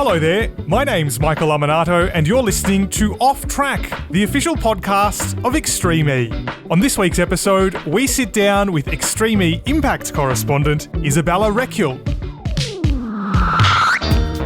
Hello there, my name's Michael Laminato and you're listening to Off Track, the official podcast of Extreme E. On this week's episode, we sit down with Extreme E Impact correspondent Izy Rekiel.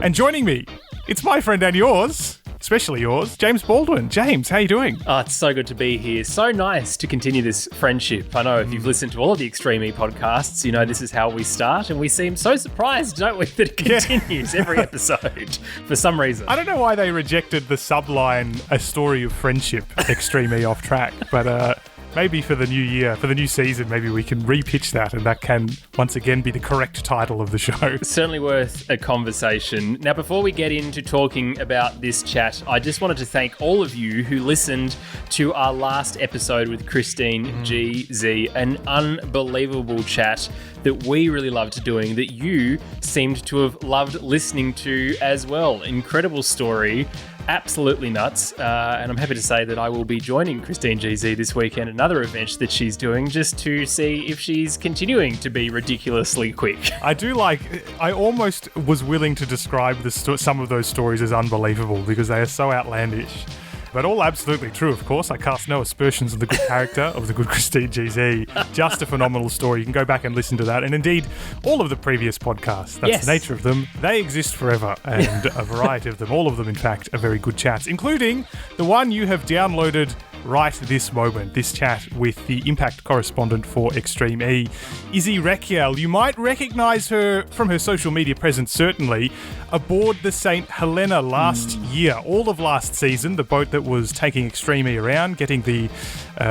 And joining me, it's my friend and yours, especially yours, James Baldwin. James, how you doing? Oh, it's so good to be here. So nice to continue this friendship. I know if you've listened to all of the Extreme E podcasts, you know this is how we start, and we seem so surprised, don't we, that it continues every episode for some reason. I don't know why they rejected the subline, a story of friendship, Extreme E Off Track, but maybe for the new year, for the new season, maybe we can repitch that and that can once again be the correct title of the show. Certainly worth a conversation. Now, before we get into talking about this chat, I just wanted to thank all of you who listened to our last episode with Christine GZ, an unbelievable chat that we really loved doing, that you seemed to have loved listening to as well. Incredible story. Absolutely nuts. And I'm happy to say that I will be joining Christine GZ this weekend, another event that she's doing, just to see if she's continuing to be ridiculously quick. I almost was willing to describe some of those stories as unbelievable because they are so outlandish. But all absolutely true, of course. I cast no aspersions on the good character of the good Christine GZ. Just a phenomenal story. You can go back and listen to that. And indeed, all of the previous podcasts, that's the nature of them, they exist forever. And a variety of them, all of them, in fact, are very good chats, including the one you have downloaded right this moment, this chat with the Impact correspondent for Extreme E, Izy Rekiel. You might recognise her from her social media presence, certainly, aboard the St Helena last year, all of last season, the boat that was taking Extreme E around, getting the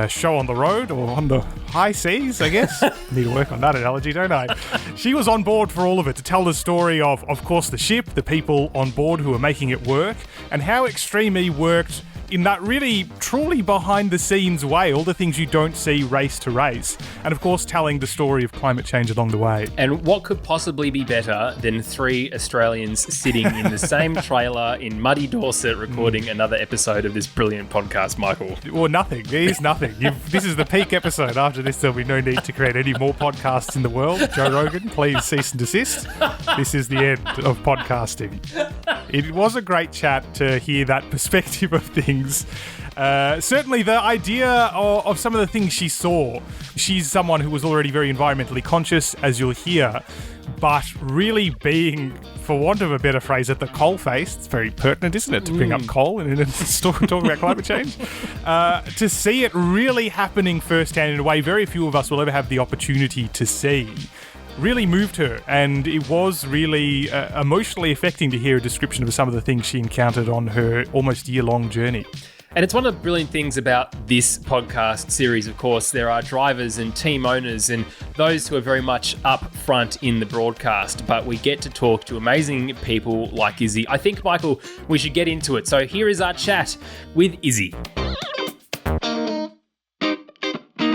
show on the road, or on the high seas, I guess. Need to work on that analogy, don't I? She was on board for all of it to tell the story of course, the ship, the people on board who were making it work, and how Extreme E worked in that really, truly behind-the-scenes way, all the things you don't see race to race. And, of course, telling the story of climate change along the way. And what could possibly be better than three Australians sitting in the same trailer in muddy Dorset recording another episode of this brilliant podcast, Michael? Well, nothing. There is nothing. This is the peak episode. After this, there'll be no need to create any more podcasts in the world. Joe Rogan, please cease and desist. This is the end of podcasting. It was a great chat to hear that perspective of things. Certainly the idea of some of the things she saw. She's someone who was already very environmentally conscious, as you'll hear, but really being, for want of a better phrase, at the coalface. It's very pertinent, isn't it, to bring up coal in a story talking about climate change? To see it really happening firsthand in a way very few of us will ever have the opportunity to see, really moved her, and it was really emotionally affecting to hear a description of some of the things she encountered on her almost year-long journey. And it's one of the brilliant things about this podcast series, of course. There are drivers and team owners and those who are very much up front in the broadcast, but we get to talk to amazing people like Izy. I think, Michael, we should get into it. So here is our chat with Izy.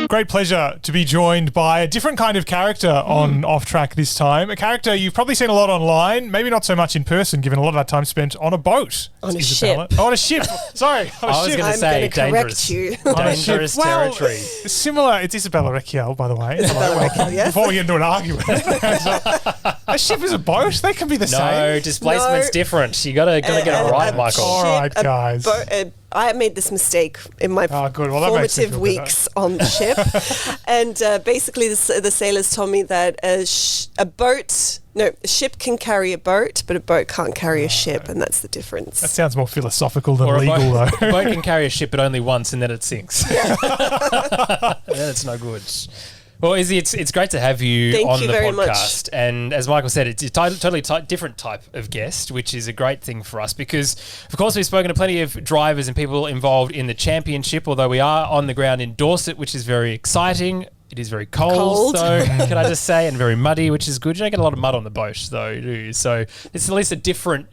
Great pleasure to be joined by a different kind of character on Off Track this time. A character you've probably seen a lot online, maybe not so much in person, given a lot of that time spent on a boat. On a ship. Oh, on a ship. Sorry. I was going to say dangerous. Dangerous territory. Similar. It's Izy Rekiel, by the way. Isabella Rekiel, yes. Before we get into an argument. A ship is a boat. They can be the same. No, displacement's different. You gotta get it right, Michael. All right, guys. I made this mistake in my formative weeks on the ship. And basically the sailors told me that a ship can carry a boat, but a boat can't carry a ship, and that's the difference. That sounds more philosophical than legal, though. A boat can carry a ship, but only once, and then it sinks. Then it's no good. Well, Izy, it's great to have you on the podcast. And as Michael said, it's a totally different type of guest, which is a great thing for us because, of course, we've spoken to plenty of drivers and people involved in the championship, although we are on the ground in Dorset, which is very exciting. It is very cold, though, can I just say, and very muddy, which is good. You don't get a lot of mud on the boat, though, do you? So it's at least a different,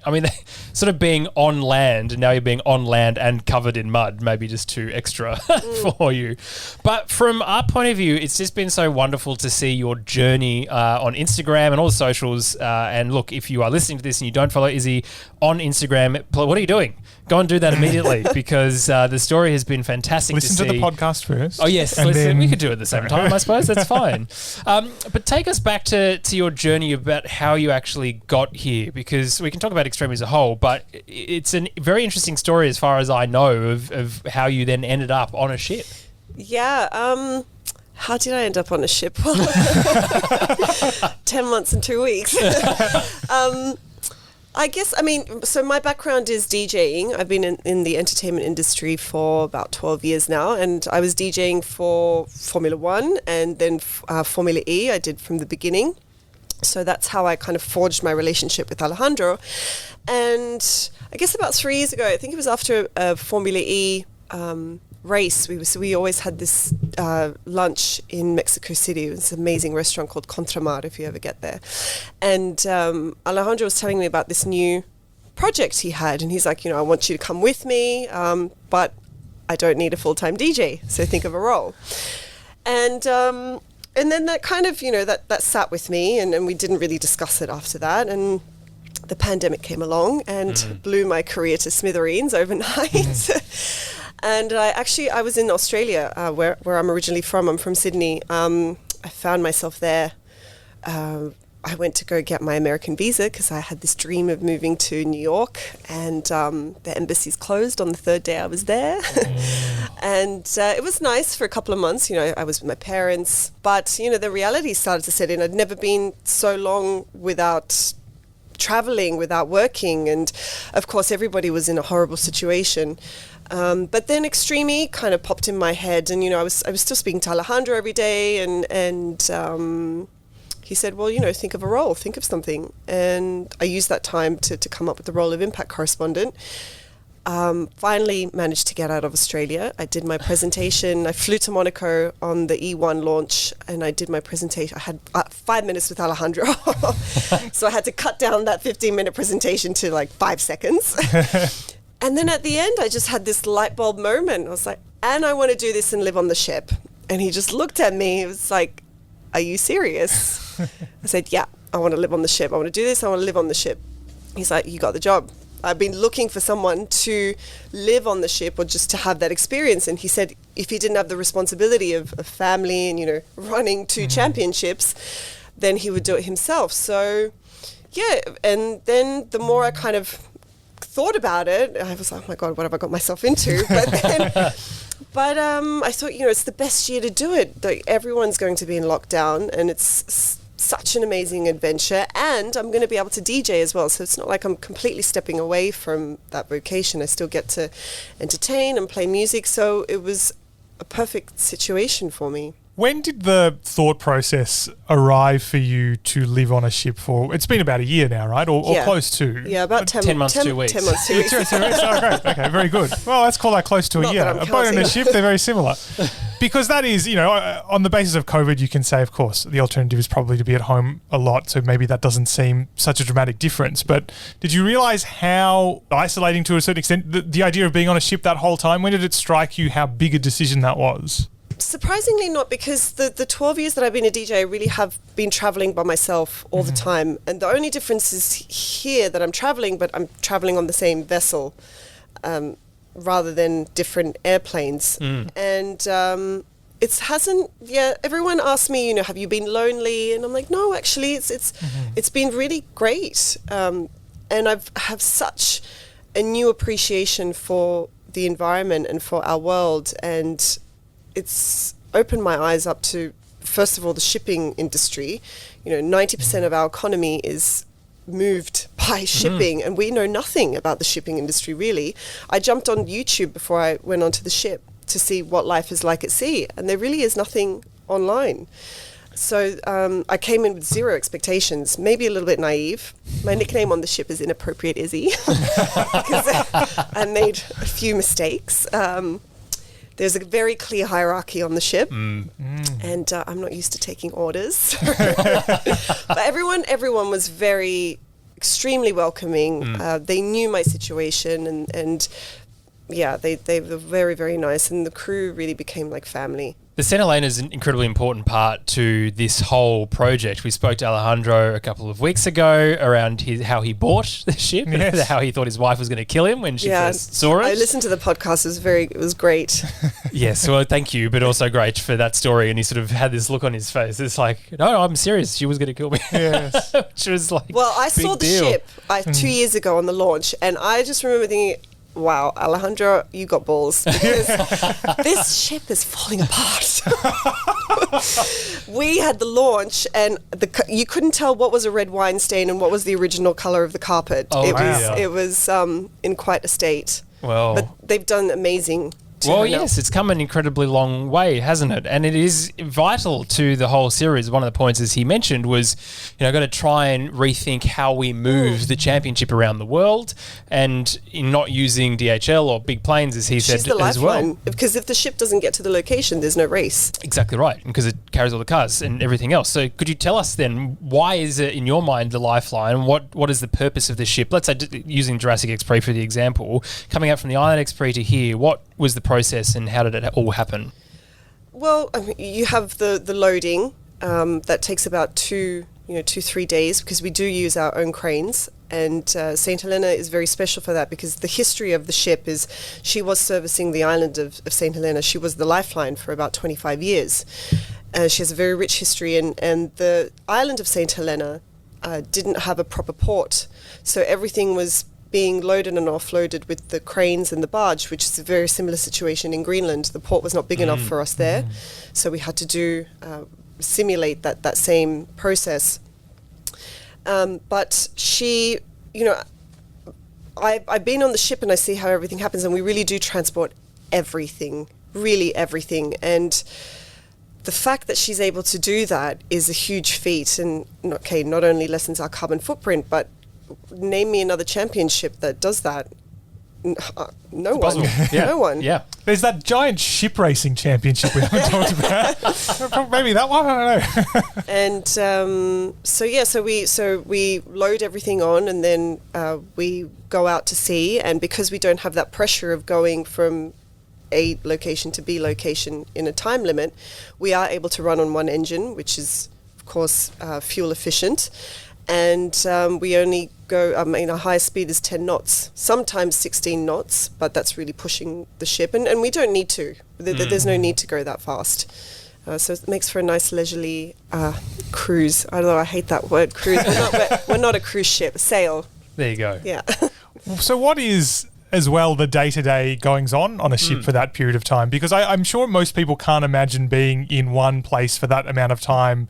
sort of being on land, and now you're being on land and covered in mud, maybe just too extra for you. But from our point of view, it's just been so wonderful to see your journey on Instagram and all the socials. And look, if you are listening to this and you don't follow Izy on Instagram, what are you doing? Go and do that immediately because the story has been fantastic to see. Listen to the podcast first. Oh, yes. We could do it at the same time. time, I suppose. That's fine. But take us back to your journey about how you actually got here, because we can talk about Extreme as a whole, but it's a very interesting story as far as I know of how you then ended up on a ship. Yeah. How did I end up on a ship? 10 months and 2 weeks. So my background is DJing. I've been in the entertainment industry for about 12 years now, and I was DJing for Formula One and then Formula E. I did from the beginning. So that's how I kind of forged my relationship with Alejandro. And I guess about 3 years ago, I think it was after a Formula E race, we always had this lunch in Mexico City. It was an amazing restaurant called Contramar, if you ever get there. And Alejandro was telling me about this new project he had, and he's like, I want you to come with me, but I don't need a full-time DJ, so think of a role. And then that kind of, that sat with me, and we didn't really discuss it after that. And the pandemic came along and blew my career to smithereens overnight. And I was in Australia, where I'm originally from. I'm from Sydney. I found myself there. I went to go get my American visa because I had this dream of moving to New York, and the embassy's closed on the third day I was there. And it was nice for a couple of months. I was with my parents, but the reality started to set in. I'd never been so long without traveling, without working, and of course everybody was in a horrible situation. But then Extreme E kind of popped in my head, and I was still speaking to Alejandro every day, and he said, well, think of a role, think of something. And I used that time to come up with the role of impact correspondent. Finally managed to get out of Australia. I did my presentation. I flew to Monaco on the E1 launch, and I did my presentation. I had 5 minutes with Alejandro. So I had to cut down that 15-minute presentation to like 5 seconds. And then at the end, I just had this light bulb moment. I was like, and I want to do this and live on the ship. And he just looked at me. It was like, are you serious? I said, yeah, I want to live on the ship. I want to do this. I want to live on the ship. He's like, you got the job. I've been looking for someone to live on the ship or just to have that experience. And he said, if he didn't have the responsibility of family and, running 2 championships, then he would do it himself. So, yeah. And then the more I kind of thought about it, I was like, oh my God, what have I got myself into? But I thought, it's the best year to do it. Everyone's going to be in lockdown, and it's such an amazing adventure, and I'm going to be able to DJ as well. So it's not like I'm completely stepping away from that vocation. I still get to entertain and play music. So it was a perfect situation for me. When did the thought process arrive for you to live on a ship for? It's been about a year now, right? Or close to? Yeah, about 10 months, 2 weeks. 10 months, 2 weeks. 2 weeks. Oh, great. Okay, very good. Well, let's call that close to a year. A boat and a ship, they're very similar. Because that is, on the basis of COVID, you can say, of course, the alternative is probably to be at home a lot. So maybe that doesn't seem such a dramatic difference. But did you realise how isolating to a certain extent the idea of being on a ship that whole time? When did it strike you how big a decision that was? Surprisingly not, because the 12 years that I've been a DJ, I really have been traveling by myself all the time. And the only difference is here that I'm traveling, but I'm traveling on the same vessel rather than different airplanes. And everyone asks me, have you been lonely? And I'm like, no, actually, it's been really great. And have such a new appreciation for the environment and for our world, and it's opened my eyes up to, first of all, the shipping industry. 90% of our economy is moved by shipping, and we know nothing about the shipping industry, really. I jumped on YouTube before I went onto the ship to see what life is like at sea, and there really is nothing online. So I came in with zero expectations, maybe a little bit naive. My nickname on the ship is Inappropriate Izzy, because I made a few mistakes. There's a very clear hierarchy on the ship, and I'm not used to taking orders. But everyone was extremely welcoming. They knew my situation, and they were very, very nice. And the crew really became like family. The St Helena is an incredibly important part to this whole project. We spoke to Alejandro a couple of weeks ago around how he bought the ship, and how he thought his wife was going to kill him when she first saw it. I listened to the podcast. It was great. Yes, well, thank you, but also great for that story. And he sort of had this look on his face. It's like, no, I'm serious. She was going to kill me. Yes. Which was like, well, I saw the ship 2 years ago on the launch, and I just remember thinking, wow, Alejandro, you got balls, because this ship is falling apart. We had the launch, and you couldn't tell what was a red wine stain and what was the original color of the carpet. It was in quite a state. Well, but they've done amazing. Well, yes, it's come an incredibly long way, hasn't it? And it is vital to the whole series. One of the points, as he mentioned, was, got to try and rethink how we move the championship around the world, and in not using DHL or big planes, as he said, the as well. lifeline. Because if the ship doesn't get to the location, there's no race. Exactly right, because it carries all the cars and everything else. So could you tell us then, why is it, in your mind, the lifeline? What is the purpose of the ship? Let's say, using Jurassic Express for the example, coming out from the Island Express to here, what was the process and how did it all happen? Well, you have the loading that takes about 2-3 days, because we do use our own cranes, and St Helena is very special for that, because the history of the ship is she was servicing the island of St Helena. She was the lifeline for about 25 years. She has a very rich history, and the island of St Helena didn't have a proper port, so everything was being loaded and offloaded with the cranes and the barge, which is a very similar situation in Greenland. The port was not big enough for us there, so we had to simulate that same process. But she, I've been on the ship and I see how everything happens, and we really do transport everything, really everything. And the fact that she's able to do that is a huge feat, and not only lessens our carbon footprint, but name me another championship that does that. No one. Yeah. No one. Yeah. There's that giant ship racing championship we haven't talked about. Maybe that one, I don't know. And so we load everything on, and then we go out to sea. And because we don't have that pressure of going from A location to B location in a time limit, we are able to run on one engine, which is, of course, fuel efficient. And we only go, our highest speed is 10 knots, sometimes 16 knots, but that's really pushing the ship. And we don't need to. There's no need to go that fast. So it makes for a nice leisurely cruise. I don't know, I hate that word, cruise. We're not a cruise ship, a sail. There you go. Yeah. So what is, as well, the day-to-day goings-on on a ship for that period of time? Because I'm sure most people can't imagine being in one place for that amount of time,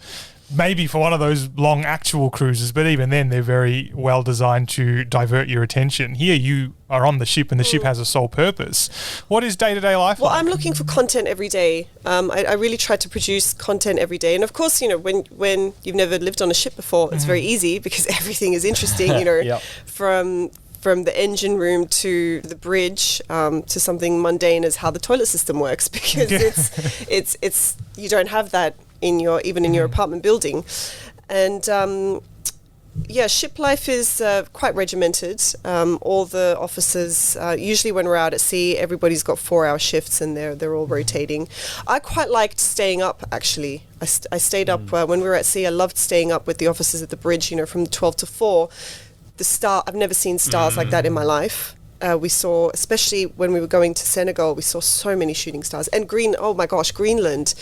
maybe for one of those long actual cruises, but even then they're very well designed to divert your attention. Here you are on the ship and the ship has a sole purpose. What is day-to-day life like? Well, I'm looking for content every day. I really try to produce content every day. And of course, when you've never lived on a ship before, it's very easy because everything is interesting, Yep. from the engine room to the bridge, to something mundane as how the toilet system works, because it's you don't have that in your apartment building. And ship life is quite regimented. All the officers, usually when we're out at sea, everybody's got 4-hour shifts and they're all rotating. I quite liked staying up, actually. I stayed up when we were at sea. I loved staying up with the officers at the bridge, from 12 to 4. I've never seen stars like that in my life. We saw, especially when we were going to Senegal, we saw so many shooting stars. And Greenland.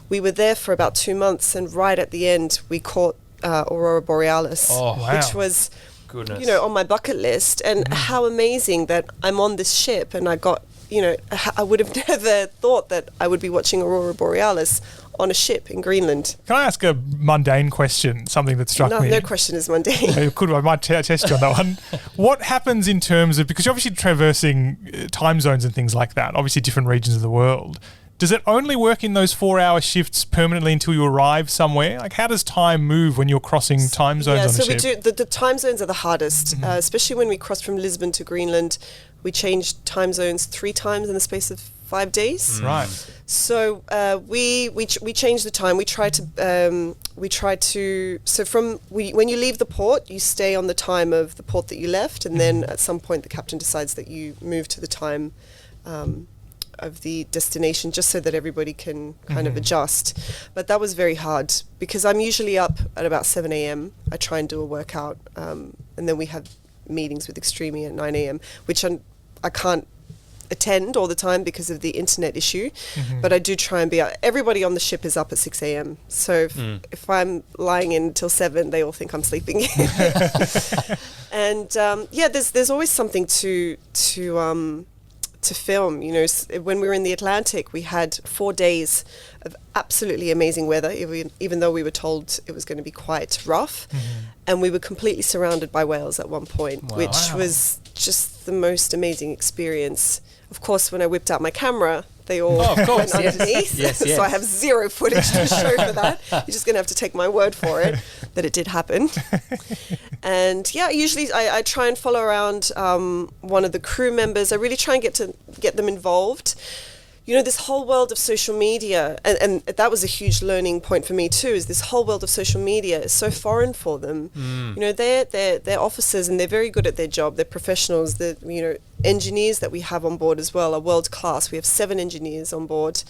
We were there for about 2 months, and right at the end, we caught Aurora Borealis, which was, on my bucket list. And how amazing that I'm on this ship, and I got, I would have never thought that I would be watching Aurora Borealis on a ship in Greenland. Can I ask a mundane question, something that struck me? No question is mundane. I might test you on that one. What happens in terms of, because you're obviously traversing time zones and things like that, obviously different regions of the world. Does it only work in those 4-hour shifts permanently until you arrive somewhere? Like, how does time move when you're crossing time zones on a ship? We do. The time zones are the hardest, especially when we crossed from Lisbon to Greenland. We changed time zones 3 times in the space of 5 days. Right. So we change the time. We try to. So when you leave the port, you stay on the time of the port that you left, and then at some point the captain decides that you move to the time of the destination, just so that everybody can kind of adjust. But that was very hard because I'm usually up at about 7 a.m. I try and do a workout, and then we have meetings with Extreme at 9 a.m., which I can't attend all the time because of the internet issue, but I do try and be. Everybody on the ship is up at 6 a.m. So if I'm lying in till 7, they all think I'm sleeping. And there's always something to film. You know, when we were in the Atlantic, we had 4 days of absolutely amazing weather, even though we were told it was going to be quite rough, and we were completely surrounded by whales at one point, which was just the most amazing experience. Of course, when I whipped out my camera, they all went underneath. Yes. So I have zero footage to show for that. You're just going to have to take my word for it that it did happen. And usually I try and follow around one of the crew members. I really try and get them involved. You know, this whole world of social media, and that was a huge learning point for me too, is this whole world of social media is so foreign for them. You know, they're officers and they're very good at their job. They're professionals. The engineers that we have on board as well are world class. We have 7 engineers on board.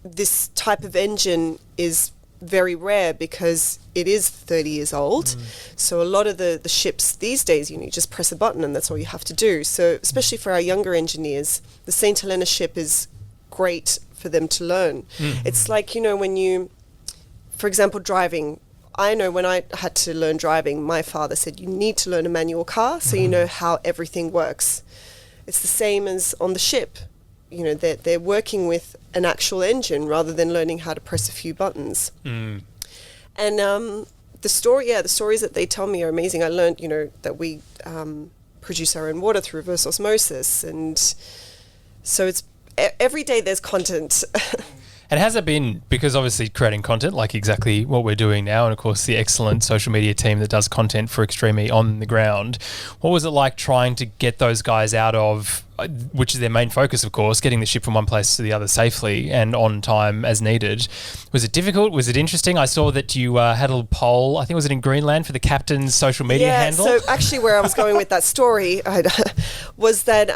This type of engine is very rare because it is 30 years old. So a lot of the ships these days, you just press a button and that's all you have to do. So especially for our younger engineers, the St Helena ship is great for them to learn. It's like, when you, for example, driving. I know when I had to learn driving, my father said, you need to learn a manual car so you know how everything works. It's the same as on the ship. You know, they're working with an actual engine rather than learning how to press a few buttons. And the stories that they tell me are amazing. I learned, that we produce our own water through reverse osmosis. And so it's every day there's content. And has it been, because obviously creating content, like exactly what we're doing now, and of course the excellent social media team that does content for Extreme E on the ground, what was it like trying to get those guys out of, which is their main focus, of course, getting the ship from one place to the other safely and on time as needed? Was it difficult? Was it interesting? I saw that you had a little poll, I think was it in Greenland, for the captain's social media handle? So actually where I was going with that story was that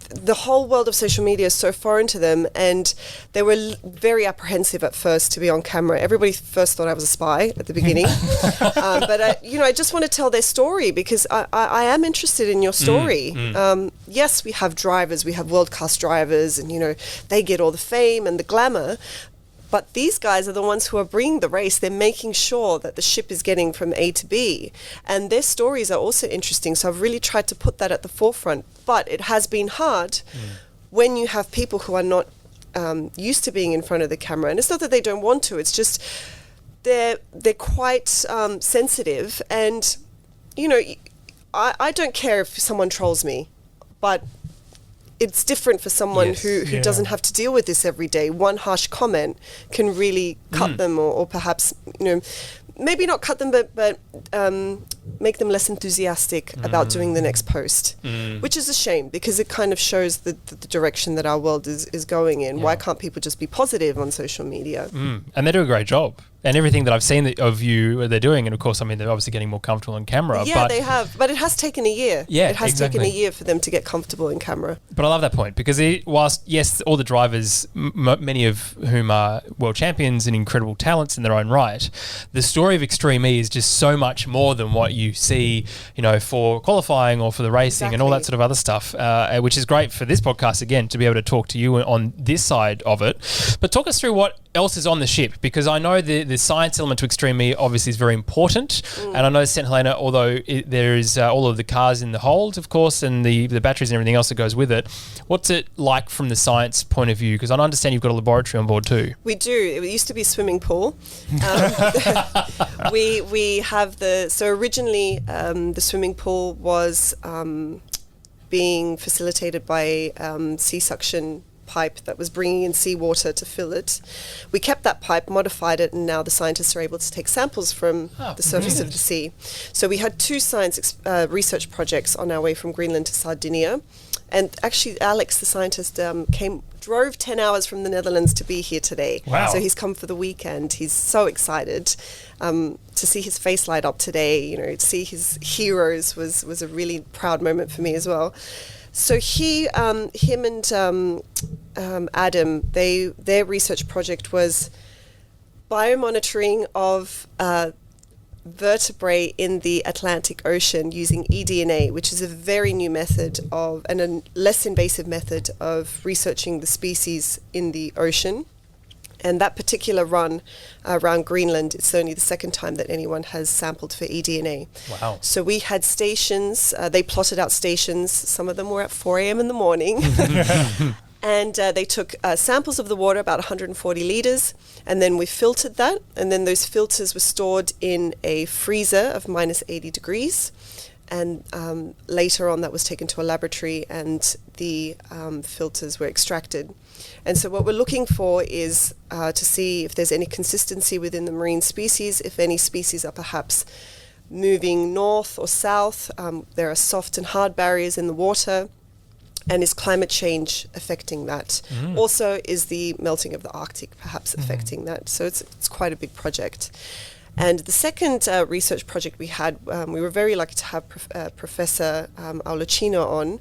the whole world of social media is so foreign to them, and they were very apprehensive at first to be on camera. Everybody first thought I was a spy at the beginning. But I just want to tell their story because I am interested in your story. Yes, we have drivers, we have world-class drivers, and they get all the fame and the glamour, but these guys are the ones who are bringing the race. They're making sure that the ship is getting from A to B, and their stories are also interesting, so I've really tried to put that at the forefront. But it has been hard when you have people who are not used to being in front of the camera, and it's not that they don't want to, it's just they're quite sensitive, and I don't care if someone trolls me, but it's different for someone who doesn't have to deal with this every day. One harsh comment can really cut them, or perhaps, maybe not cut them, but make them less enthusiastic about doing the next post, which is a shame because it kind of shows the direction that our world is going in. Why can't people just be positive on social media? And they do a great job. And everything that I've seen of you, they're doing, and of course, I mean, they're obviously getting more comfortable on camera. Yeah, they have, but it has taken a year. Yeah, it has taken a year for them to get comfortable in camera. But I love that point because whilst, yes, all the drivers, many of whom are world champions and incredible talents in their own right, the story of Extreme E is just so much more than what you see, for qualifying or for the racing and all that sort of other stuff, which is great for this podcast, again, to be able to talk to you on this side of it. But talk us through what else is on the ship, because I know the science element to Extreme E obviously is very important, and I know St Helena, although there is all of the cars in the hold, of course, and the batteries and everything else that goes with it, what's it like from the science point of view? Because I understand you've got a laboratory on board too. We do. It used to be a swimming pool. We have so originally the swimming pool was being facilitated by sea suction pipe that was bringing in seawater to fill it. We kept that pipe, modified it, and now the scientists are able to take samples from the surface of the sea. So we had 2 science research projects on our way from Greenland to Sardinia. And actually, Alex, the scientist, drove 10 hours from the Netherlands to be here today. Wow. So he's come for the weekend. He's so excited to see his face light up today. To see his heroes was a really proud moment for me as well. So him and Adam, their research project was biomonitoring of vertebrae in the Atlantic Ocean using eDNA, which is a very new method and a less invasive method of researching the species in the ocean. And that particular run around Greenland, it's only the second time that anyone has sampled for eDNA. Wow. So we had stations, they plotted out stations, some of them were at 4 a.m. in the morning. And they took samples of the water, about 140 litres, and then we filtered that. And then those filters were stored in a freezer of minus 80 degrees. And later on, that was taken to a laboratory and the filters were extracted. And so what we're looking for is to see if there's any consistency within the marine species, if any species are perhaps moving north or south. There are soft and hard barriers in the water. And is climate change affecting that? Also, is the melting of the Arctic perhaps affecting that? So it's quite a big project. And the second research project we had, we were very lucky to have Professor Aulacino on.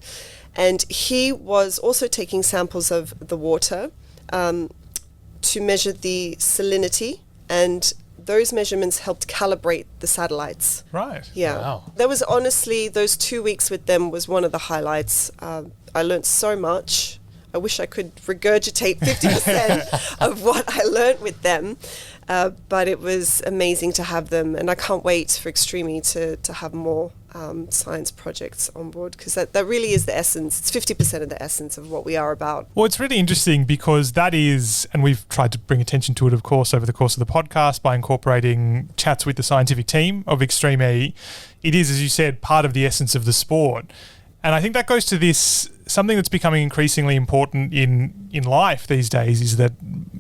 And he was also taking samples of the water to measure the salinity, and those measurements helped calibrate the satellites. Right. Yeah. Wow. That was honestly, those 2 weeks with them was one of the highlights. I learned so much. I wish I could regurgitate 50% of what I learned with them. But it was amazing to have them. And I can't wait for Extreme to have more science projects on board, because that really is the essence. It's 50% of the essence of what we are about. Well, it's really interesting because that is, and we've tried to bring attention to it, of course, over the course of the podcast by incorporating chats with the scientific team of Extreme E. It is, as you said, part of the essence of the sport. And I think that goes to this, something that's becoming increasingly important in life these days is that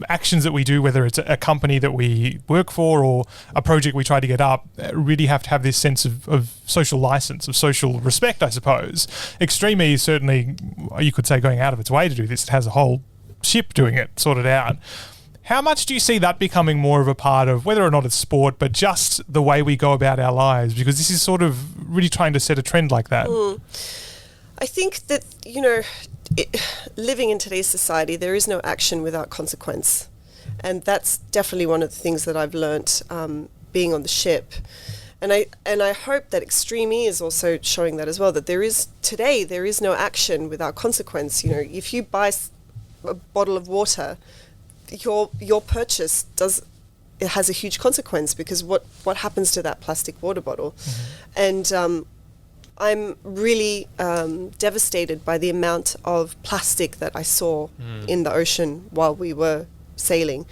actions that we do, whether it's a company that we work for or a project we try to get up, really have to have this sense of social license, of social respect, I suppose. Extreme E is certainly, you could say, going out of its way to do this. It has a whole ship doing it, sorted out. How much do you see that becoming more of a part of, whether or not it's sport, but just the way we go about our lives? Because this is sort of really trying to set a trend like that. I think that, living in today's society, there is no action without consequence. And that's definitely one of the things that I've learnt being on the ship. And I hope that Extreme E is also showing that as well, that there is no action without consequence. If you buy a bottle of water, your purchase it has a huge consequence, because what happens to that plastic water bottle? And I'm really devastated by the amount of plastic that I saw in the ocean while we were sailing.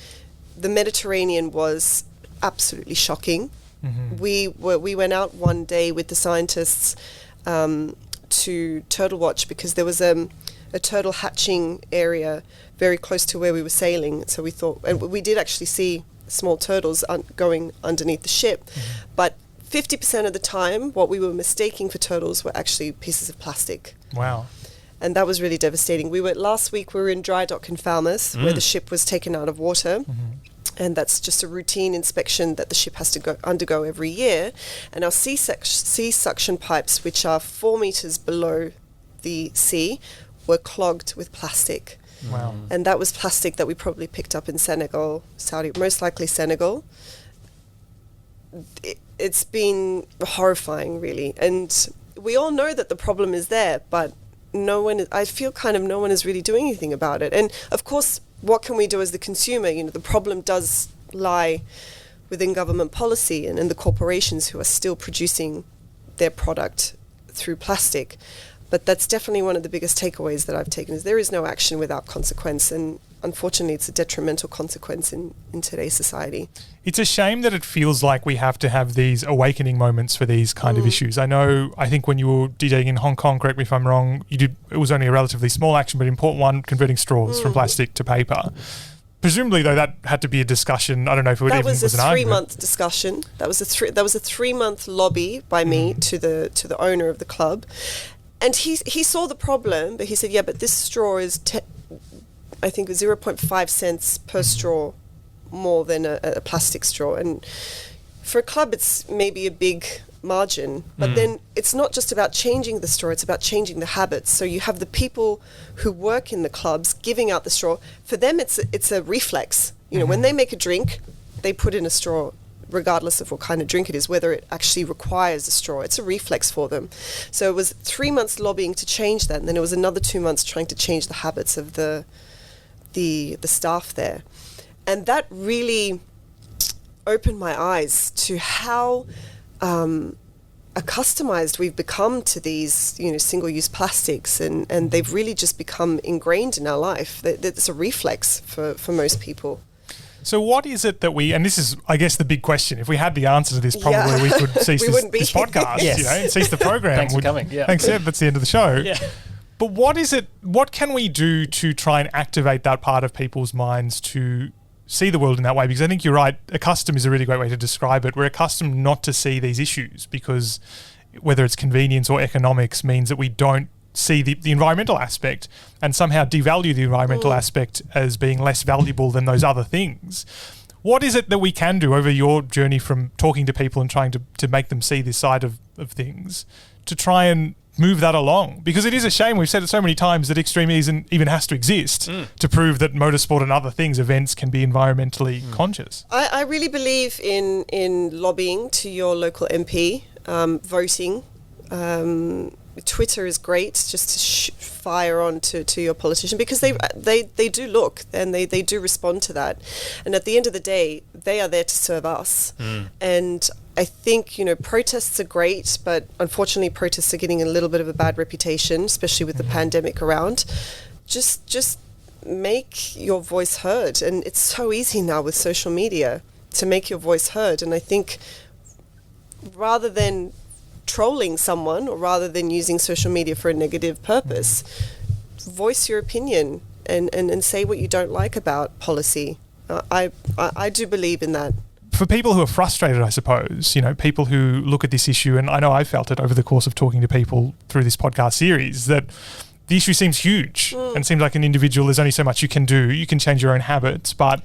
The Mediterranean was absolutely shocking. We went out one day with the scientists to turtle watch, because there was a turtle hatching area very close to where we were sailing. So we thought, and we did actually see small turtles going underneath the ship, but 50% of the time, what we were mistaking for turtles were actually pieces of plastic. Wow. And that was really devastating. Last week we were in dry dock in Falmouth, where the ship was taken out of water. And that's just a routine inspection that the ship has to undergo every year. And our sea suction pipes, which are 4 meters below the sea, were clogged with plastic. Wow. And that was plastic that we probably picked up in Senegal, most likely Senegal. It's been horrifying, really. And we all know that the problem is there, but I feel no one is really doing anything about it. And of course, what can we do as the consumer? The problem does lie within government policy and the corporations who are still producing their product through plastic. But that's definitely one of the biggest takeaways that I've taken, is there is no action without consequence. And unfortunately, it's a detrimental consequence in today's society. It's a shame that it feels like we have to have these awakening moments for these kind of issues. I think when you were DJing in Hong Kong, correct me if I'm wrong, it was only a relatively small action, but important one, converting straws from plastic to paper. Presumably, though, that had to be a discussion. I don't know if it that even was an That was argument. a 3-month discussion. That was a 3-month lobby by me to the owner of the club. And he saw the problem, but he said, but this straw is, I think, 0.5 cents per straw more than a plastic straw. And for a club, it's maybe a big margin. But then it's not just about changing the straw, it's about changing the habits. So you have the people who work in the clubs giving out the straw. For them, it's a reflex. You know, when they make a drink, they put in a straw, regardless of what kind of drink it is, whether it actually requires a straw. It's a reflex for them. So it was 3 months lobbying to change that, and then it was another 2 months trying to change the habits of the staff there. And that really opened my eyes to how accustomed we've become to these, you know, single-use plastics, and they've really just become ingrained in our life. It's a reflex for most people. So what is it that and this is, I guess, the big question. If we had the answer to this, probably we could cease this podcast, Yes. you know, and cease the program. Thanks for coming. Yeah. Thanks, Seb. That's the end of the show. Yeah. But what can we do to try and activate that part of people's minds to see the world in that way? Because I think you're right, accustomed is a really great way to describe it. We're accustomed not to see these issues because whether it's convenience or economics means that we don't see the environmental aspect and somehow devalue the environmental aspect as being less valuable than those other things. What is it that we can do over your journey from talking to people and trying to make them see this side of things to try and move that along? Because it is a shame, we've said it so many times, that Extreme E even has to exist to prove that motorsport and other events can be environmentally conscious. I really believe in lobbying to your local MP, voting. Twitter is great, just to fire on to your politician, because they do look and they do respond to that. And at the end of the day, they are there to serve us. And I think, you know, protests are great, but unfortunately protests are getting a little bit of a bad reputation, especially with the pandemic around. Just make your voice heard. And it's so easy now with social media to make your voice heard. And I think rather than trolling someone, or rather than using social media for a negative purpose, voice your opinion and say what you don't like about policy. I do believe in that. For people who are frustrated, I suppose, you know, people who look at this issue, and I know I felt it over the course of talking to people through this podcast series, that the issue seems huge and seems like an individual, there's only so much you can do. You can change your own habits, but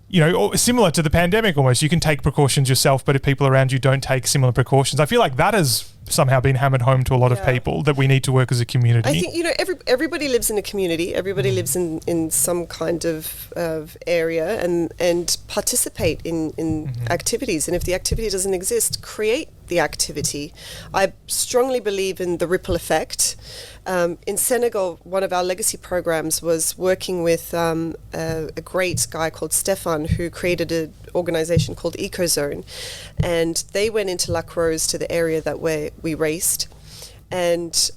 you know, similar to the pandemic almost, you can take precautions yourself, but if people around you don't take similar precautions, I feel like that has somehow been hammered home to a lot of people, that we need to work as a community. I think, you know, everybody lives in a community, everybody lives in some kind of area and participate in activities. And if the activity doesn't exist, create the activity. I strongly believe in the ripple effect. In Senegal, one of our legacy programs was working with a great guy called Stefan, who created an organization called EcoZone. And they went into La Croze, to the area that we raced, and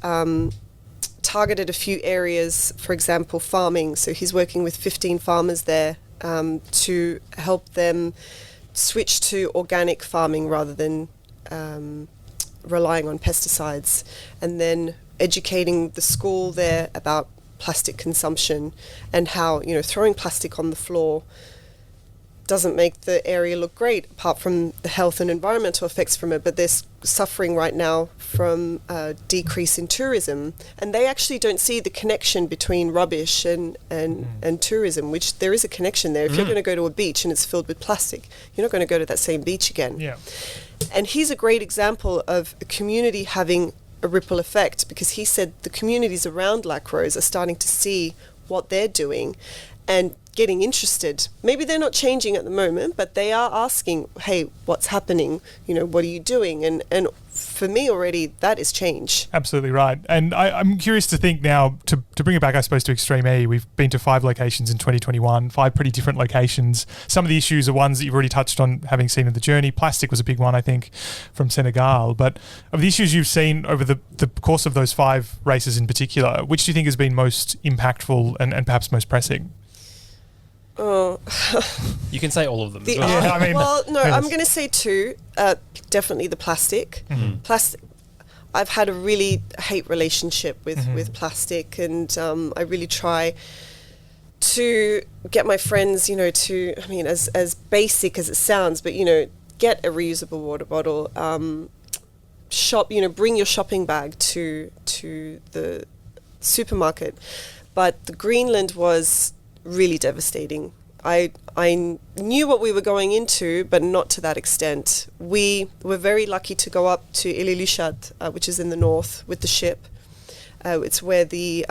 targeted a few areas, for example, farming. So he's working with 15 farmers there to help them switch to organic farming rather than relying on pesticides, and then educating the school there about plastic consumption and how, you know, throwing plastic on the floor doesn't make the area look great, apart from the health and environmental effects from it, but they're suffering right now from a decrease in tourism, and they actually don't see the connection between rubbish and tourism, which there is a connection there. If you're going to go to a beach and it's filled with plastic, you're not going to go to that same beach again. Yeah. And he's a great example of a community having a ripple effect, because he said the communities around La Croze are starting to see what they're doing and getting interested. Maybe they're not changing at the moment, but they are asking, hey, what's happening? You know, what are you doing? And for me already, that is change. Absolutely right. And I'm curious to think now, to bring it back, I suppose, to Extreme E, we've been to 5 locations in 2021, 5 pretty different locations. Some of the issues are ones that you've already touched on, having seen in the journey. Plastic was a big one, I think, from Senegal. But of the issues you've seen over the course of those 5 races in particular, which do you think has been most impactful and perhaps most pressing? Oh. You can say all of them. I'm going to say 2. Definitely the plastic. Plastic. I've had a really hate relationship with plastic, and I really try to get my friends, you know, to, I mean, as basic as it sounds, but, you know, get a reusable water bottle. Shop, you know, bring your shopping bag to the supermarket. But the Greenland was really devastating. I knew what we were going into, but not to that extent. We were very lucky to go up to Ilulissat, which is in the north, with the ship. It's where the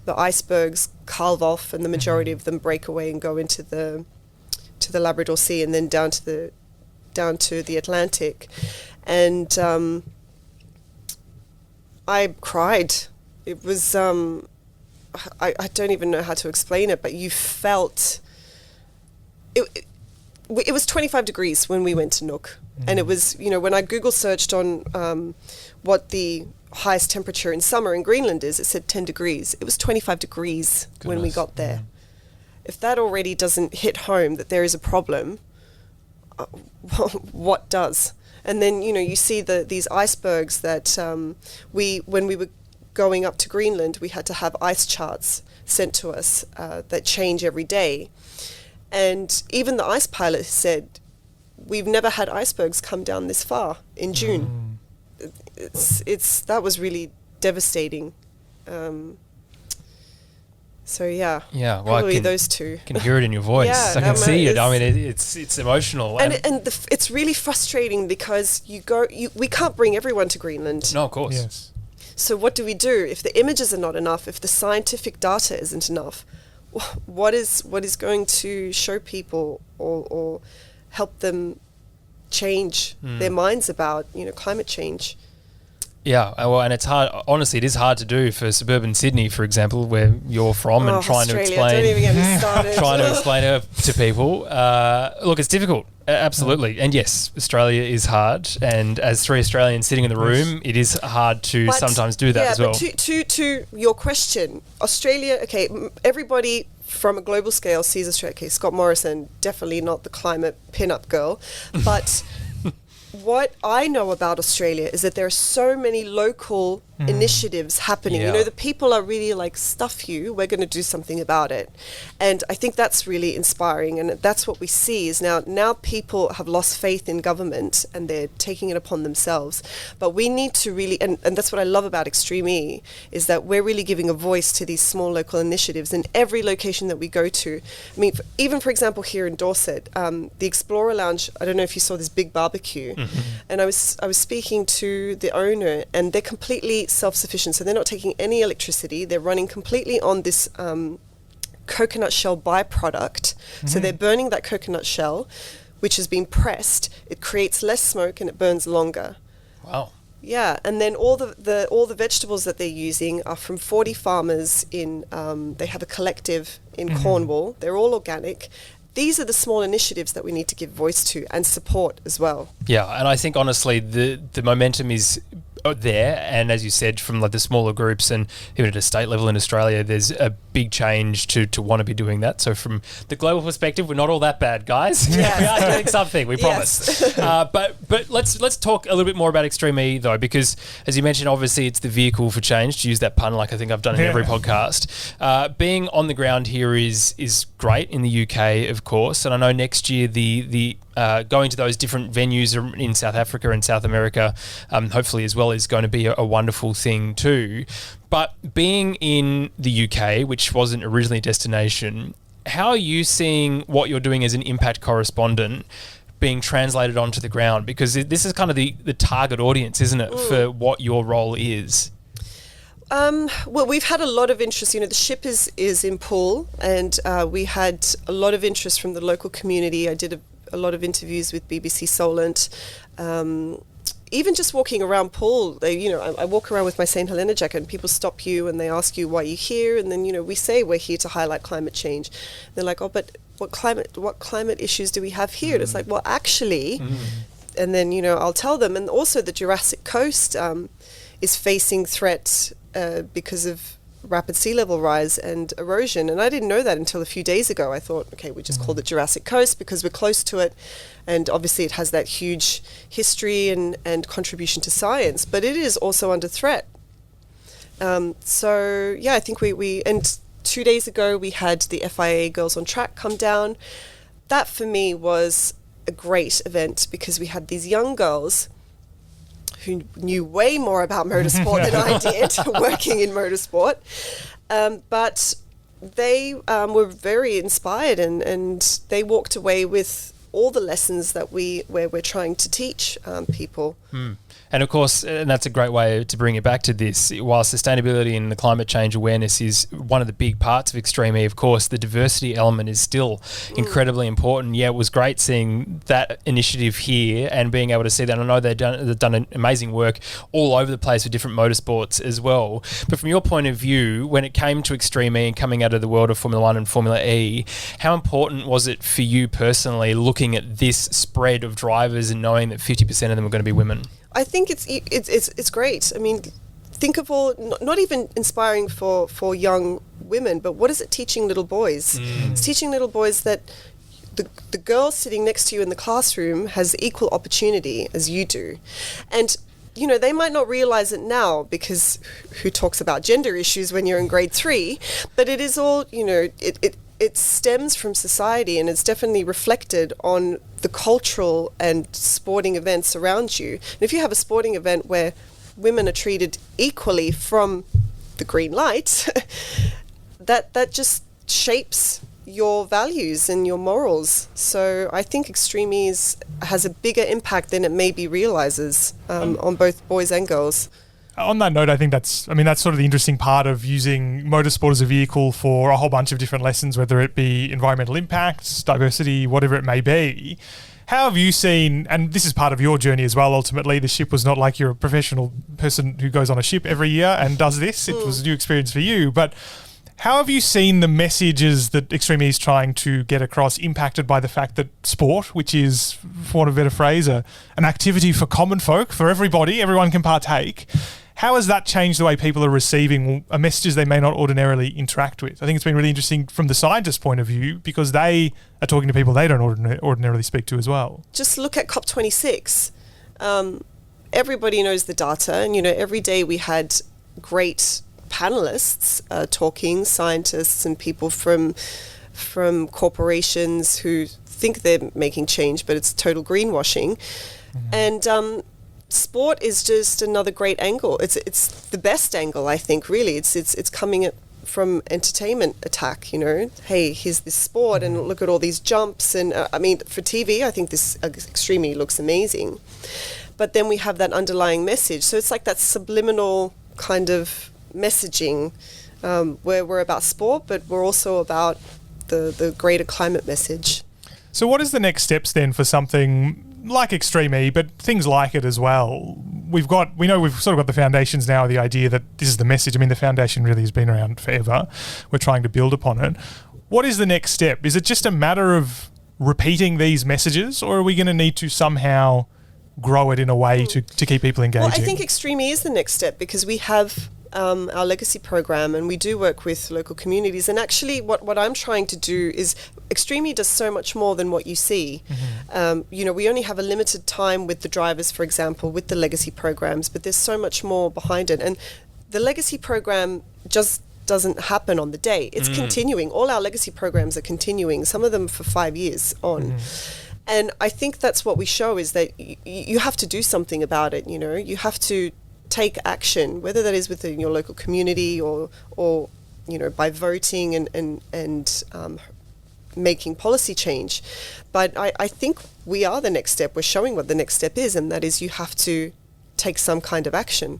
icebergs calve off, and the majority of them break away and go into the Labrador Sea, and then down to the Atlantic. And I cried. It was I don't even know how to explain it, but you felt it was 25 degrees when we went to Nook. And it was, when I Google searched on what the highest temperature in summer in Greenland is, it said 10 degrees. It was 25 degrees when we got there. If that already doesn't hit home that there is a problem, what does? And then, you see these icebergs that when we were going up to Greenland, we had to have ice charts sent to us that change every day. And even the ice pilot said, we've never had icebergs come down this far in June. That was really devastating. So yeah, well, probably those two. I can hear it in your voice. Yeah, I can see it. I mean, it's emotional, and it's really frustrating because we can't bring everyone to Greenland. No, of course. Yes. So what do we do if the images are not enough? If the scientific data isn't enough? What is going to show people or help them change their minds about climate change? Yeah, well, and it's hard. Honestly, it is hard to do for suburban Sydney, for example, where you're from, and trying Australia, to explain, don't even get me started. trying to explain it to people. Look, it's difficult, absolutely, and yes, Australia is hard. And as 3 Australians sitting in the room, it is hard to sometimes do that as well. But to your question, Australia. Okay, everybody from a global scale sees Australia. Okay, Scott Morrison, definitely not the climate pin-up girl, but. What I know about Australia is that there are so many local initiatives happening. Yeah. The people are really like, stuff you, we're going to do something about it. And I think that's really inspiring. And that's what we see is now people have lost faith in government and they're taking it upon themselves. But we need to really, and that's what I love about Extreme E, is that we're really giving a voice to these small local initiatives in every location that we go to. I mean, even for example, here in Dorset, the Explorer Lounge, I don't know if you saw this big barbecue. And I was speaking to the owner, and they're completely self-sufficient, so they're not taking any electricity. They're running completely on this coconut shell byproduct. So they're burning that coconut shell, which has been pressed. It creates less smoke and it burns longer. Wow. Yeah, and then all the vegetables that they're using are from 40 farmers in. They have a collective in Cornwall. They're all organic. These are the small initiatives that we need to give voice to and support as well. Yeah, and I think honestly the momentum is there, and as you said, from like the smaller groups and even at a state level in Australia, there's a big change to want to be doing that. So from the global perspective, we're not all that bad, guys. Yes. We are doing something, we promise. But let's talk a little bit more about Extreme E though, because as you mentioned, obviously it's the vehicle for change, to use that pun like I think I've done in every podcast. Being on the ground here is great in the UK, of course, and I know next year the going to those different venues in South Africa and South America, hopefully as well, is going to be a wonderful thing too. But being in the UK, which wasn't originally a destination, how are you seeing what you're doing as an impact correspondent being translated onto the ground? Because this is kind of the target audience, isn't it, for what your role is? Well, we've had a lot of interest. The ship is in Poole, and we had a lot of interest from the local community. I did a lot of interviews with BBC Solent. Even just walking around Poole, I walk around with my St Helena jacket, and people stop you and they ask you why you're here, and then we say we're here to highlight climate change. They're like, oh, but what climate issues do we have here? And it's like, well, actually, and then I'll tell them, and also the Jurassic Coast is facing threat because of rapid sea level rise and erosion, and I didn't know that until a few days ago. I thought, okay, we just called it Jurassic Coast because we're close to it, and obviously it has that huge history and contribution to science, but it is also under threat. So yeah, I think we and 2 days ago we had the FIA Girls on Track come down. That for me was a great event because we had these young girls who knew way more about motorsport than I did, working in motorsport. But they were very inspired, and they walked away with all the lessons that we're trying to teach people. And of course, and that's a great way to bring it back to this, while sustainability and the climate change awareness is one of the big parts of Extreme E, of course, the diversity element is still incredibly important. Yeah, it was great seeing that initiative here and being able to see that. I know they've done an amazing work all over the place with different motorsports as well. But from your point of view, when it came to Extreme E and coming out of the world of Formula 1 and Formula E, how important was it for you personally looking at this spread of drivers and knowing that 50% of them are going to be women? I think it's great. I mean, think of all, not even inspiring for young women, but what is it teaching little boys? It's teaching little boys that the girl sitting next to you in the classroom has equal opportunity as you do. And, you know, they might not realize it now, because who talks about gender issues when you're in grade 3? But it is all, you know, it stems from society, and it's definitely reflected on the cultural and sporting events around you. And if you have a sporting event where women are treated equally from the green light, that just shapes your values and your morals. So I think Extreme E has a bigger impact than it maybe realizes on both boys and girls. On that note, I think that's sort of the interesting part of using motorsport as a vehicle for a whole bunch of different lessons, whether it be environmental impacts, diversity, whatever it may be. How have you seen, and this is part of your journey as well, ultimately, the ship was not like you're a professional person who goes on a ship every year and does this. It was a new experience for you. But how have you seen the messages that Extreme E is trying to get across impacted by the fact that sport, which is, for want of a better phrase, an activity for common folk, for everybody, everyone can partake? How has that changed the way people are receiving messages they may not ordinarily interact with? I think it's been really interesting from the scientist's point of view, because they are talking to people they don't ordinarily speak to as well. Just look at COP26. Everybody knows the data, and, you know, every day we had great panelists talking, scientists and people from corporations who think they're making change, but it's total greenwashing. And sport is just another great angle. It's the best angle, I think, really. It's coming from entertainment attack, you know. Hey, here's this sport and look at all these jumps. And I mean, for TV, I think this Extreme E looks amazing. But then we have that underlying message. So it's like that subliminal kind of messaging where we're about sport, but we're also about the greater climate message. So what is the next steps then for something like Extreme E, but things like it as well? We know we've sort of got the foundations now, the idea that this is the message. I mean, the foundation really has been around forever. We're trying to build upon it. What is the next step? Is it just a matter of repeating these messages, or are we going to need to somehow grow it in a way to keep people engaging? Well, I think Extreme E is the next step, because we have our legacy program, and we do work with local communities. And actually what I'm trying to do is, Extreme E does so much more than what you see. You know, we only have a limited time with the drivers, for example, with the legacy programs, but there's so much more behind it. And the legacy program just doesn't happen on the day. It's continuing. All our legacy programs are continuing, some of them for 5 years on. And I think that's what we show, is that you have to do something about it. You know, you have to take action, whether that is within your local community or you know, by voting and making policy change. But I think we are the next step. We're showing what the next step is, and that is you have to take some kind of action,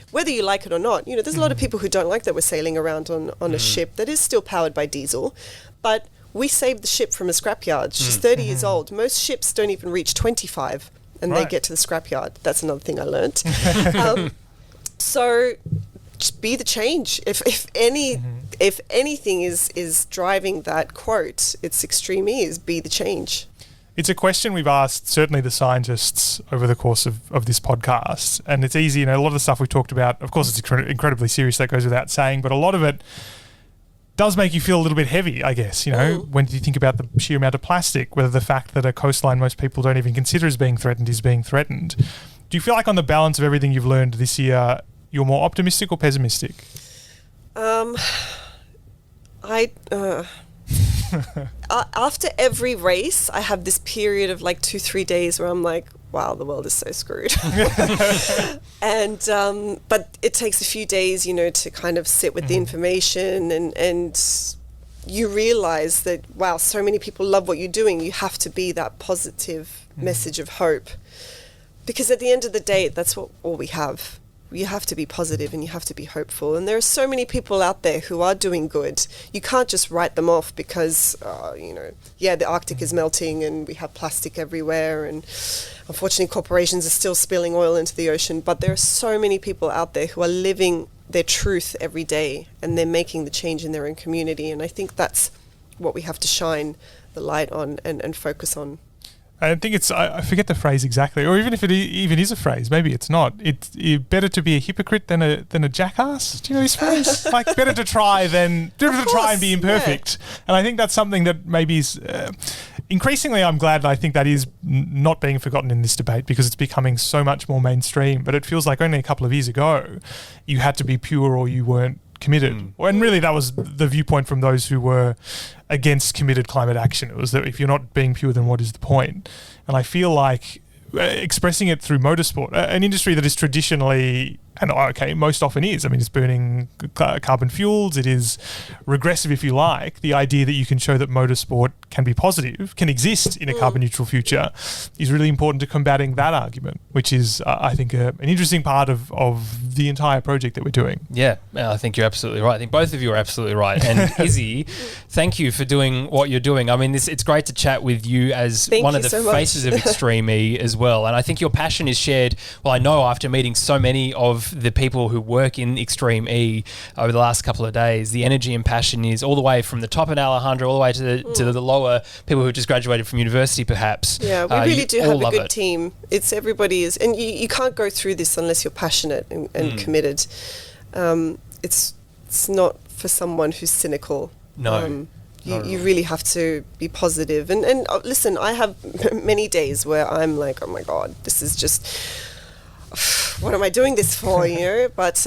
whether you like it or not. You know, there's a lot of people who don't like that we're sailing around on a ship that is still powered by diesel, but we saved the ship from a scrapyard. She's 30 years old. Most ships don't even reach 25 and they get to the scrapyard. That's another thing I learnt. So just be the change. If anything is driving that quote, it's Extreme E, is be the change. It's a question we've asked certainly the scientists over the course of this podcast, and it's easy. You know, a lot of the stuff we talked about, of course, it's incredibly serious. That goes without saying, but a lot of it does make you feel a little bit heavy, I guess, you know, when you think about the sheer amount of plastic, whether the fact that a coastline most people don't even consider as being threatened is being threatened. Do you feel like on the balance of everything you've learned this year, you're more optimistic or pessimistic? After every race, I have this period of like 2-3 days where I'm like, wow, the world is so screwed. And but it takes a few days, to kind of sit with the information, and you realize that, wow, so many people love what you're doing. You have to be that positive message of hope, because at the end of the day, that's all we have. You have to be positive and you have to be hopeful. And there are so many people out there who are doing good. You can't just write them off because, the Arctic is melting and we have plastic everywhere, and unfortunately corporations are still spilling oil into the ocean. But there are so many people out there who are living their truth every day, and they're making the change in their own community. And I think that's what we have to shine the light on and focus on. I think I forget the phrase exactly, or even if it even is a phrase, maybe it's not. It's better to be a hypocrite than a jackass. Do you know this phrase? Like, better to try and be imperfect. Yeah. And I think that's something that maybe is increasingly, I'm glad that I think that is not being forgotten in this debate, because it's becoming so much more mainstream. But it feels like only a couple of years ago, you had to be pure or you weren't committed. And really that was the viewpoint from those who were against committed climate action. It was that if you're not being pure, then what is the point? And I feel like expressing it through motorsport, an industry that is traditionally, and most often is, it's burning carbon fuels, it is regressive if you like, the idea that you can show that motorsport can be positive, can exist in a carbon neutral future, is really important to combating that argument, which is, I think, an interesting part of the entire project that we're doing. Yeah, I think you're absolutely right. I think both of you are absolutely right. And Izy, thank you for doing what you're doing. It's great to chat with you as one of the faces of Extreme E as well. And I think your passion is shared, well, I know after meeting so many of the people who work in Extreme E over the last couple of days, the energy and passion is all the way from the top in Alejandro all the way to the lower people who just graduated from university, perhaps. Yeah, we really do have a good team. It's everybody is, and you can't go through this unless you're passionate and committed. It's not for someone who's cynical. No. You really have to be positive. And listen, I have many days where I'm like, oh my God, this is just, what am I doing this for, But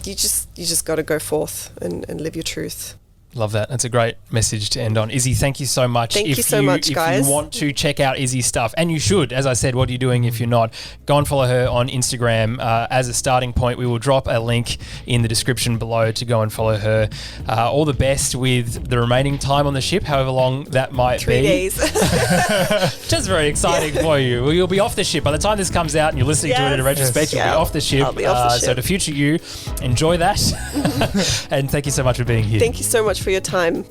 you just got to go forth and live your truth. Love that. That's a great message to end on. Izy, thank you so much. Thank you so much, guys. If you want to check out Izy's stuff, and you should, as I said, what are you doing if you're not? Go and follow her on Instagram. As a starting point, we will drop a link in the description below to go and follow her. All the best with the remaining time on the ship, however long that might 3 be. 3 days. Just very exciting for you. Well, you'll be off the ship. By the time this comes out and you're listening to it in a retrospect, you'll be off the ship. I'll be off the ship. So to future you, enjoy that. And thank you so much for being here. Thank you so much for your time.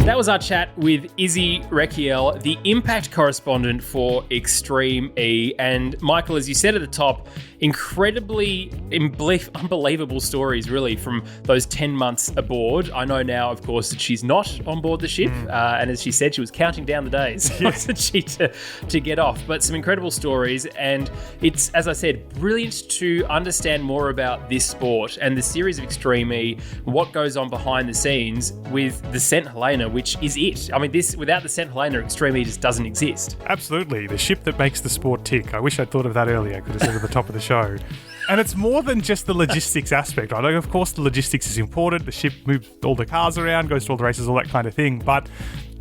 That was our chat with Izy Rekiel, the impact correspondent for Extreme E. And Michael, as you said at the top, incredibly unbelievable stories, really, from those 10 months aboard. I know now, of course, that she's not on board the ship. And as she said, she was counting down the days, wasn't she, to get off. But some incredible stories. And it's, as I said, brilliant to understand more about this sport and the series of Extreme E, what goes on behind the scenes with the St Helena, which is it. Without the St Helena, Extreme E just doesn't exist. Absolutely. The ship that makes the sport tick. I wish I'd thought of that earlier. I could have said at the top of the show. And it's more than just the logistics aspect, right? Like, of course, the logistics is important. The ship moves all the cars around, goes to all the races, all that kind of thing. But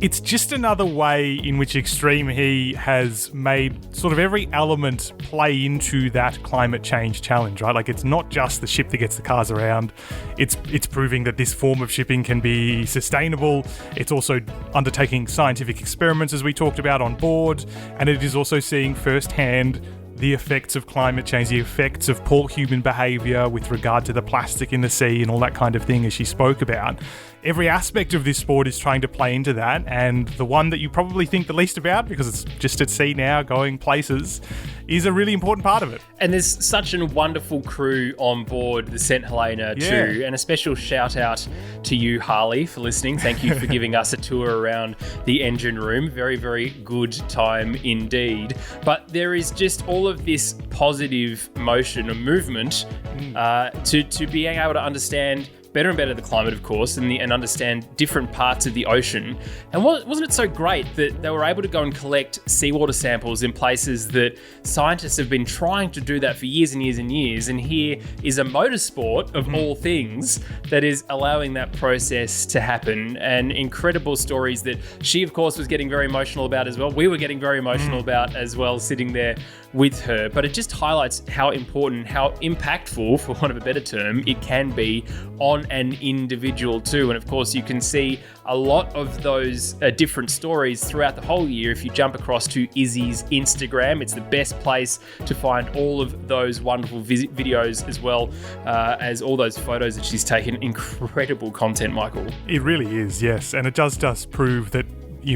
it's just another way in which Extreme E has made sort of every element play into that climate change challenge, right? Like, it's not just the ship that gets the cars around. It's proving that this form of shipping can be sustainable. It's also undertaking scientific experiments, as we talked about, on board. And it is also seeing firsthand the effects of climate change, the effects of poor human behaviour with regard to the plastic in the sea and all that kind of thing, as she spoke about. Every aspect of this sport is trying to play into that, and the one that you probably think the least about, because it's just at sea now, going places, is a really important part of it. And there's such a wonderful crew on board the St Helena too, and a special shout out to you, Harley, for listening. Thank you for giving us a tour around the engine room. Very, very good time indeed. But there is just all of this positive motion and movement to being able to understand better and better the climate, of course, and understand different parts of the ocean. And wasn't it so great that they were able to go and collect seawater samples in places that scientists have been trying to do that for years and years and years? And here is a motorsport of all things that is allowing that process to happen. And incredible stories that she, of course, was getting very emotional about as well. We were getting very emotional about as well, sitting there with her. But it just highlights how important, how impactful, for want of a better term, it can be on an individual too. And of course, you can see a lot of those different stories throughout the whole year if you jump across to Izy's Instagram. It's the best place to find all of those wonderful videos, as well as all those photos that she's taken. Incredible content, Michael. It really is, yes. And it does just prove that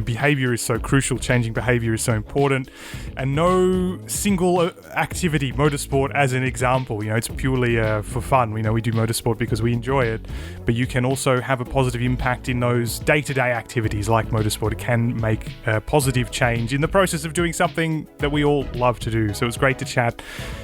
behavior is so crucial, changing behavior is so important, and no single activity, motorsport as an example, it's purely for fun. We know we do motorsport because we enjoy it, but you can also have a positive impact in those day-to-day activities like motorsport. It can make a positive change in the process of doing something that we all love to do. So it was great to chat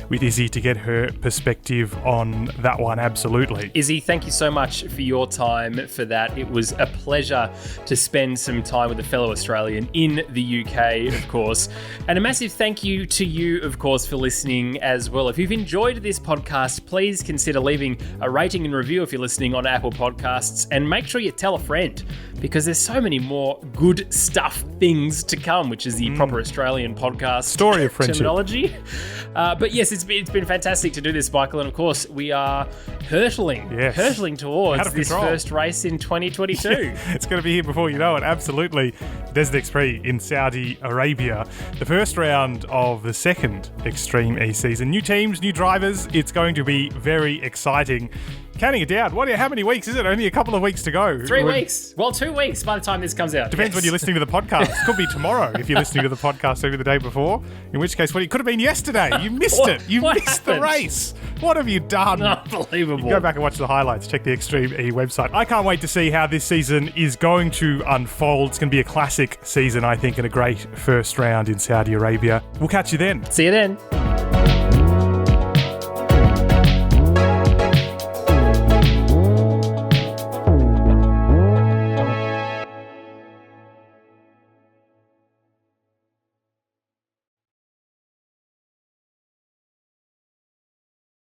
with Izy to get her perspective on that one, absolutely. Izy, thank you so much for your time for that. It was a pleasure to spend some time with a fellow Australian in the UK, of course. And a massive thank you to you, of course, for listening as well. If you've enjoyed this podcast, please consider leaving a rating and review if you're listening on Apple Podcasts, and make sure you tell a friend, because there's so many more good stuff things to come, which is the proper Australian podcast story of friendship terminology. But yes, it's been fantastic to do this, Michael, and of course we are hurtling towards this first race in 2022. It's going to be here before you know it, absolutely. Desert X3 in Saudi Arabia, the first round of the second Extreme E season. New teams, new drivers. It's going to be very exciting. Counting it down. How many weeks is it? Only a couple of weeks to go. 3 weeks. Well, 2 weeks by the time this comes out. Depends when you're listening to the podcast. Could be tomorrow if you're listening to the podcast maybe the day before. In which case, it could have been yesterday. You missed it. You missed the race. What have you done? Unbelievable. Go back and watch the highlights. Check the Extreme E website. I can't wait to see how this season is going to unfold. It's going to be a classic season, I think, and a great first round in Saudi Arabia. We'll catch you then. See you then.